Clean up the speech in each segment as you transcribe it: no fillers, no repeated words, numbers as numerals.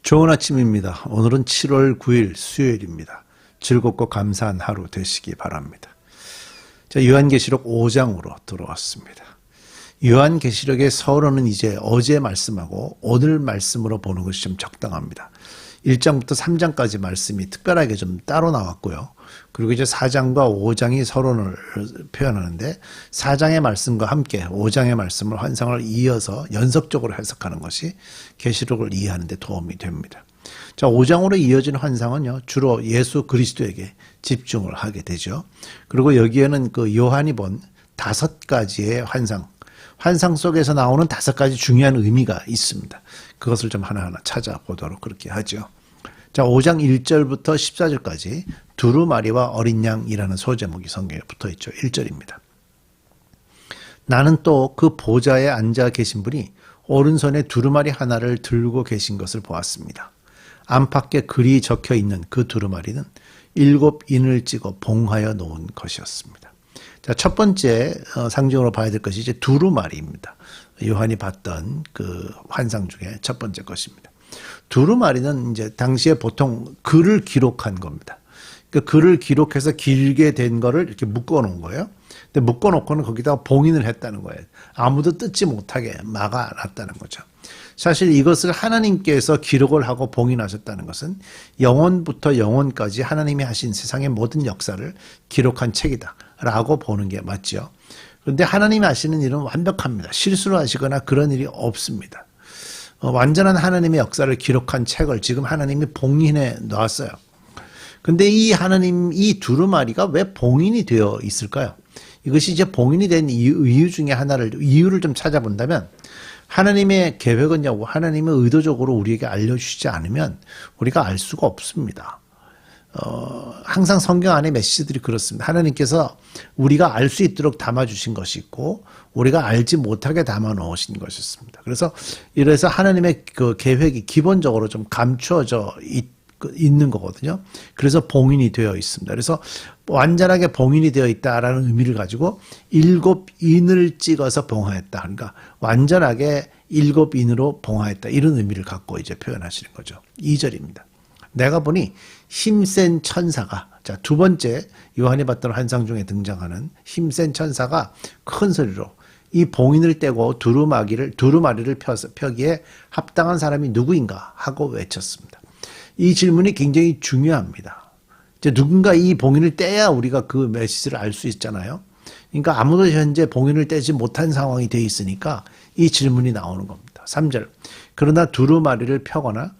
좋은 아침입니다. 오늘은 7월 9일 수요일입니다. 즐겁고 감사한 하루 되시기 바랍니다. 자, 요한계시록 5장으로 들어왔습니다. 요한계시록의 서론은 이제 어제 말씀하고 오늘 말씀으로 보는 것이 좀 적당합니다. 1장부터 3장까지 말씀이 특별하게 좀 따로 나왔고요. 그리고 이제 4장과 5장이 서론을 표현하는데 4장의 말씀과 함께 5장의 말씀을 환상을 이어서 연속적으로 해석하는 것이 계시록을 이해하는 데 도움이 됩니다. 자, 5장으로 이어진 환상은요, 주로 예수 그리스도에게 집중을 하게 되죠. 그리고 여기에는 그 요한이 본 5가지의 환상 속에서 나오는 5가지 중요한 의미가 있습니다. 그것을 좀 하나하나 찾아보도록 그렇게 하죠. 자, 5장 1절부터 14절까지 두루마리와 어린 양이라는 소제목이 성경에 붙어 있죠. 1절입니다. 나는 또 그 보좌에 앉아 계신 분이 오른손에 두루마리 하나를 들고 계신 것을 보았습니다. 안팎에 글이 적혀 있는 그 두루마리는 7인을 찍어 봉하여 놓은 것이었습니다. 자, 첫 번째 상징으로 봐야 될 것이 이제 두루마리입니다. 요한이 봤던 그 환상 중에 첫 번째 것입니다. 두루마리는 이제 당시에 보통 글을 기록한 겁니다. 그 글을 기록해서 길게 된 거를 이렇게 묶어 놓은 거예요. 근데 묶어 놓고는 거기다가 봉인을 했다는 거예요. 아무도 뜯지 못하게 막아 놨다는 거죠. 사실 이것을 하나님께서 기록을 하고 봉인하셨다는 것은 영원부터 영원까지 하나님이 하신 세상의 모든 역사를 기록한 책이다라고 보는 게 맞죠. 그런데 하나님이 하시는 일은 완벽합니다. 실수를 하시거나 그런 일이 없습니다. 완전한 하나님의 역사를 기록한 책을 지금 하나님이 봉인해 놨어요. 근데 이 두루마리가 왜 봉인이 되어 있을까요? 이것이 이제 봉인이 된 이유 중에 이유를 좀 찾아본다면 하나님의 계획은요, 하나님은 의도적으로 우리에게 알려주시지 않으면 우리가 알 수가 없습니다. 항상 성경 안의 메시지들이 그렇습니다. 하나님께서 우리가 알 수 있도록 담아주신 것이 있고 우리가 알지 못하게 담아 놓으신 것이었습니다. 이래서 하나님의 그 계획이 기본적으로 좀 감추어져 있는 거거든요. 그래서 봉인이 되어 있습니다. 그래서 완전하게 봉인이 되어 있다라는 의미를 가지고 7인을 찍어서 봉하였다. 그러니까 완전하게 7인으로 봉하였다. 이런 의미를 갖고 이제 표현하시는 거죠. 2절입니다. 내가 보니 힘센 천사가, 자, 두 번째 요한이 봤던 환상 중에 등장하는 힘센 천사가 큰 소리로 이 봉인을 떼고 두루마리를 펴기에 합당한 사람이 누구인가 하고 외쳤습니다. 이 질문이 굉장히 중요합니다. 이제 누군가 이 봉인을 떼야 우리가 그 메시지를 알 수 있잖아요. 그러니까 아무도 현재 봉인을 떼지 못한 상황이 돼 있으니까 이 질문이 나오는 겁니다. 3절. 그러나 두루마리를 펴거나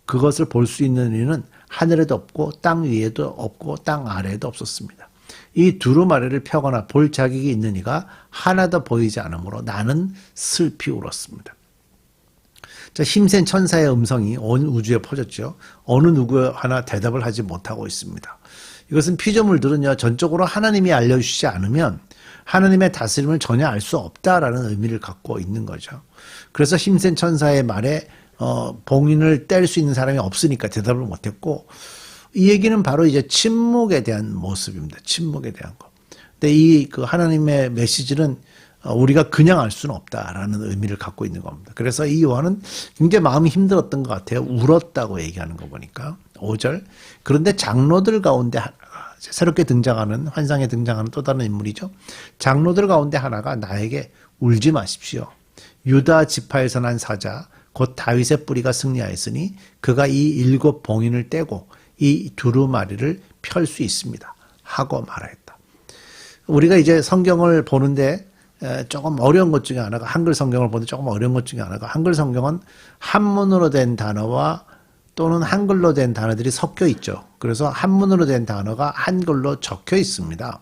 그것을 볼 수 있는 이는 하늘에도 없고 땅 위에도 없고 땅 아래에도 없었습니다. 이 두루마리를 펴거나 볼 자격이 있는 이가 하나도 보이지 않으므로 나는 슬피 울었습니다. 자, 힘센 천사의 음성이 온 우주에 퍼졌죠. 어느 누구 하나 대답을 하지 못하고 있습니다. 이것은 피조물들은요, 전적으로 하나님이 알려주시지 않으면 하나님의 다스림을 전혀 알 수 없다라는 의미를 갖고 있는 거죠. 그래서 힘센 천사의 말에 봉인을 뗄 수 있는 사람이 없으니까 대답을 못했고, 이 얘기는 바로 이제 침묵에 대한 모습입니다. 침묵에 대한 거. 근데 그 하나님의 메시지는 우리가 그냥 알 수는 없다라는 의미를 갖고 있는 겁니다. 그래서 이 요한은 굉장히 마음이 힘들었던 것 같아요. 울었다고 얘기하는 거 보니까. 5절. 그런데 장로들 가운데 새롭게 등장하는, 환상에 등장하는 또 다른 인물이죠. 장로들 가운데 하나가 나에게 울지 마십시오. 유다 지파에서 난 사자 곧 다윗의 뿌리가 승리하였으니 그가 이 7 봉인을 떼고 이 두루마리를 펼 수 있습니다 하고 말하였다. 우리가 이제 성경을 보는데 조금 어려운 것 중에 하나가, 한글 성경을 보는데 조금 어려운 것 중에 하나가, 한글 성경은 한문으로 된 단어와 또는 한글로 된 단어들이 섞여 있죠. 그래서 한문으로 된 단어가 한글로 적혀 있습니다.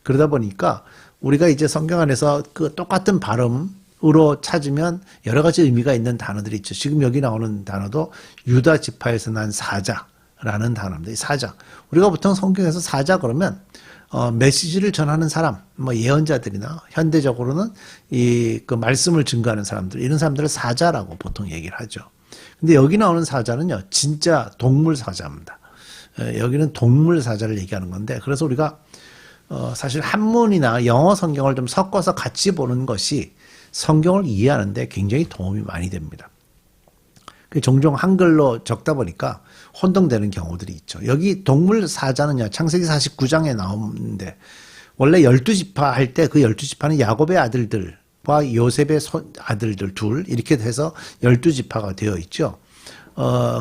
그러다 보니까 우리가 이제 성경 안에서 그 똑같은 발음으로 찾으면 여러 가지 의미가 있는 단어들이 있죠. 지금 여기 나오는 단어도 유다 지파에서 난 사자라는 단어입니다. 이 사자. 우리가 보통 성경에서 사자 그러면 메시지를 전하는 사람, 뭐 예언자들이나 현대적으로는 그 말씀을 증거하는 사람들, 이런 사람들을 사자라고 보통 얘기를 하죠. 근데 여기 나오는 사자는요, 진짜 동물 사자입니다. 여기는 동물 사자를 얘기하는 건데, 그래서 우리가 사실 한문이나 영어 성경을 좀 섞어서 같이 보는 것이 성경을 이해하는데 굉장히 도움이 많이 됩니다. 종종 한글로 적다 보니까 혼동되는 경우들이 있죠. 여기 동물 사자는요, 창세기 49장에 나오는데, 원래 12지파 할 때 그 12지파는 야곱의 아들들과 요셉의 아들들 둘, 이렇게 해서 12지파가 되어 있죠.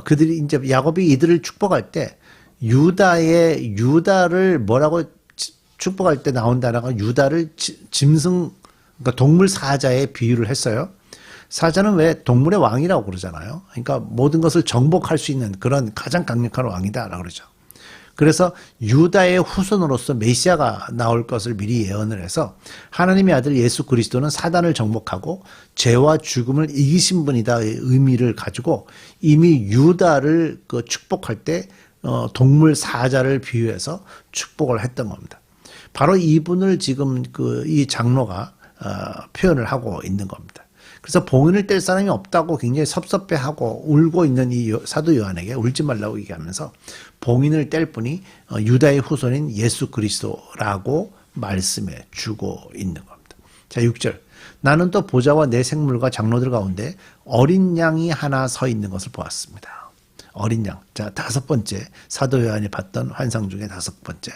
그들이 이제 야곱이 이들을 축복할 때, 유다를 뭐라고 축복할 때 나온 단어가 유다를 짐승, 그러니까 동물 사자에 비유를 했어요. 사자는 왜 동물의 왕이라고 그러잖아요. 그러니까 모든 것을 정복할 수 있는 그런 가장 강력한 왕이다라고 그러죠. 그래서 유다의 후손으로서 메시아가 나올 것을 미리 예언을 해서 하나님의 아들 예수 그리스도는 사단을 정복하고 죄와 죽음을 이기신 분이다의 의미를 가지고 이미 유다를 축복할 때 동물 사자를 비유해서 축복을 했던 겁니다. 바로 이분을 지금 이 장로가 표현을 하고 있는 겁니다. 그래서 봉인을 뗄 사람이 없다고 굉장히 섭섭해하고 울고 있는 이 사도 요한에게 울지 말라고 얘기하면서 봉인을 뗄 분이 유다의 후손인 예수 그리스도라고 말씀해 주고 있는 겁니다. 자, 6절. 나는 또 보좌와 내 생물과 장로들 가운데 어린 양이 하나 서 있는 것을 보았습니다. 어린 양. 자, 5번째. 사도 요한이 봤던 환상 중에 5번째.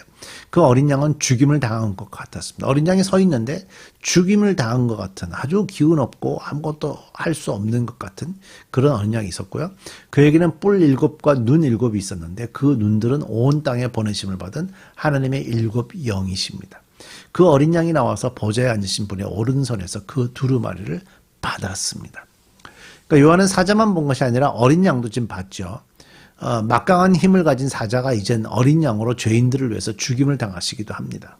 그 어린 양은 죽임을 당한 것 같았습니다. 어린 양이 서 있는데 죽임을 당한 것 같은 아주 기운 없고 아무것도 할 수 없는 것 같은 그런 어린 양이 있었고요. 그에게는 뿔 7과 눈 7이 있었는데 그 눈들은 온 땅에 보내심을 받은 하나님의 7 영이십니다. 그 어린 양이 나와서 보좌에 앉으신 분의 오른손에서 그 두루마리를 받았습니다. 그러니까 요한은 사자만 본 것이 아니라 어린 양도 지금 봤죠. 막강한 힘을 가진 사자가 이젠 어린 양으로 죄인들을 위해서 죽임을 당하시기도 합니다.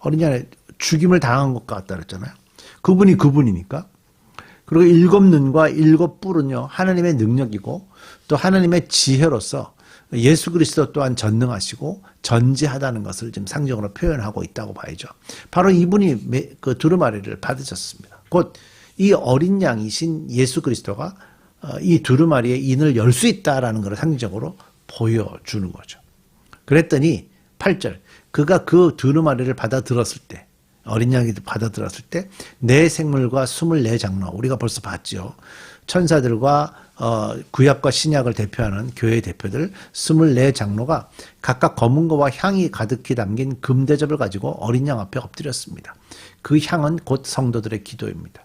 어린 양에 죽임을 당한 것 같다 그랬잖아요. 그분이 그분이니까. 그리고 7 눈과 7 뿔은요, 하나님의 능력이고 또 하나님의 지혜로서 예수 그리스도 또한 전능하시고 전지하다는 것을 지금 상징으로 표현하고 있다고 봐야죠. 바로 이분이 그 두루마리를 받으셨습니다. 곧 이 어린 양이신 예수 그리스도가 이 두루마리의 인을 열 수 있다라는 것을 상징적으로 보여주는 거죠. 그랬더니 8절 그가 그 두루마리를 받아들었을 때 어린 양이 받아들었을 때 내 생물과 24장로 우리가 벌써 봤죠. 천사들과 구약과 신약을 대표하는 교회 대표들 24장로가 각각 검은 거와 향이 가득히 담긴 금대접을 가지고 어린 양 앞에 엎드렸습니다. 그 향은 곧 성도들의 기도입니다.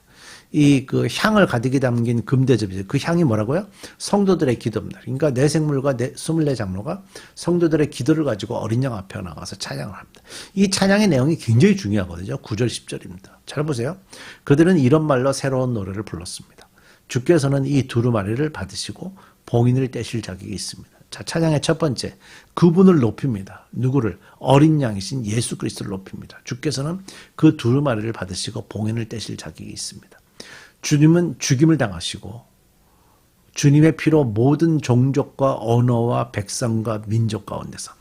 그 향을 가득히 담긴 금대접이죠. 그 향이 뭐라고요? 성도들의 기도입니다. 그러니까 내 생물과 24장로가 성도들의 기도를 가지고 어린 양 앞에 나가서 찬양을 합니다. 이 찬양의 내용이 굉장히 중요하거든요. 9절 10절입니다. 잘 보세요. 그들은 이런 말로 새로운 노래를 불렀습니다. 주께서는 이 두루마리를 받으시고 봉인을 떼실 자격이 있습니다. 자, 찬양의 첫 번째, 그분을 높입니다. 누구를? 어린 양이신 예수 그리스도를 높입니다. 주께서는 그 두루마리를 받으시고 봉인을 떼실 자격이 있습니다. 주님은 죽임을 당하시고 주님의 피로 모든 종족과 언어와 백성과 민족 가운데서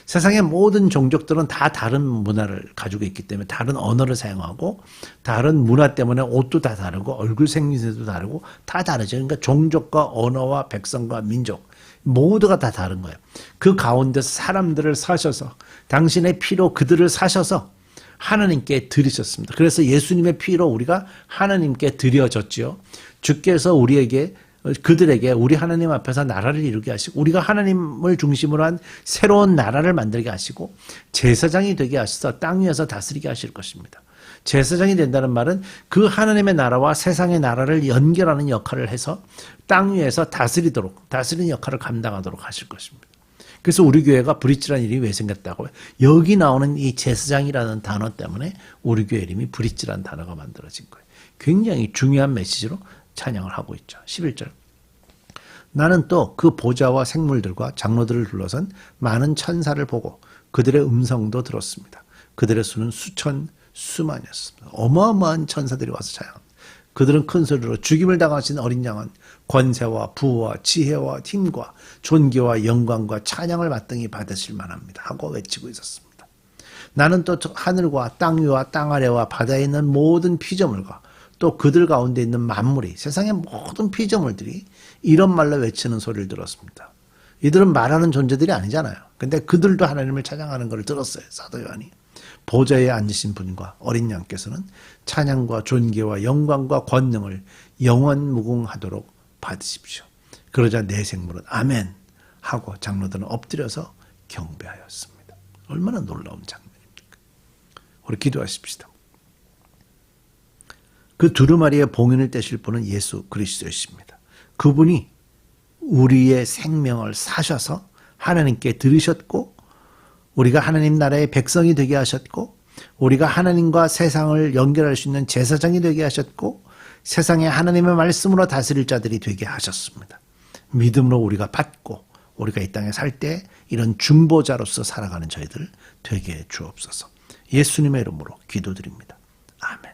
세상의 모든 종족들은 다 다른 문화를 가지고 있기 때문에 다른 언어를 사용하고 다른 문화 때문에 옷도 다 다르고 얼굴 생김새도 다르고 다 다르죠. 그러니까 종족과 언어와 백성과 민족 모두가 다 다른 거예요. 그 가운데서 사람들을 사셔서 당신의 피로 그들을 사셔서 하나님께 드리셨습니다. 그래서 예수님의 피로 우리가 하나님께 드려졌지요. 주께서 그들에게 우리 하나님 앞에서 나라를 이루게 하시고 우리가 하나님을 중심으로 한 새로운 나라를 만들게 하시고 제사장이 되게 하셔서 땅 위에서 다스리게 하실 것입니다. 제사장이 된다는 말은 그 하나님의 나라와 세상의 나라를 연결하는 역할을 해서 땅 위에서 다스리는 역할을 감당하도록 하실 것입니다. 그래서 우리 교회가 브릿지라는 이름이 왜 생겼다고요? 여기 나오는 이 제사장이라는 단어 때문에 우리 교회 이름이 브릿지라는 단어가 만들어진 거예요. 굉장히 중요한 메시지로 찬양을 하고 있죠. 11절. 나는 또 그 보좌와 생물들과 장로들을 둘러선 많은 천사를 보고 그들의 음성도 들었습니다. 그들의 수는 수천, 수만이었습니다. 어마어마한 천사들이 와서 찬양합니다. 그들은 큰 소리로 죽임을 당하신 어린 양은 권세와 부와 지혜와 힘과 존귀와 영광과 찬양을 마땅히 받으실 만합니다 하고 외치고 있었습니다. 나는 또 하늘과 땅 위와 땅 아래와 바다에 있는 모든 피조물과 또 그들 가운데 있는 만물이 세상의 모든 피조물들이 이런 말로 외치는 소리를 들었습니다. 이들은 말하는 존재들이 아니잖아요. 근데 그들도 하나님을 찬양하는 것을 들었어요. 사도 요한이. 보좌에 앉으신 분과 어린 양께서는 찬양과 존귀와 영광과 권능을 영원무궁하도록 받으십시오. 그러자 내 생물은 아멘 하고 장로들은 엎드려서 경배하였습니다. 얼마나 놀라운 장면입니까? 우리 기도하십시다. 그 두루마리의 봉인을 떼실 분은 예수 그리스도이십니다. 그분이 우리의 생명을 사셔서 하나님께 들으셨고 우리가 하나님 나라의 백성이 되게 하셨고 우리가 하나님과 세상을 연결할 수 있는 제사장이 되게 하셨고 세상에 하나님의 말씀으로 다스릴 자들이 되게 하셨습니다. 믿음으로 우리가 받고 우리가 이 땅에 살 때 이런 중보자로서 살아가는 저희들 되게 해 주옵소서. 예수님의 이름으로 기도드립니다. 아멘.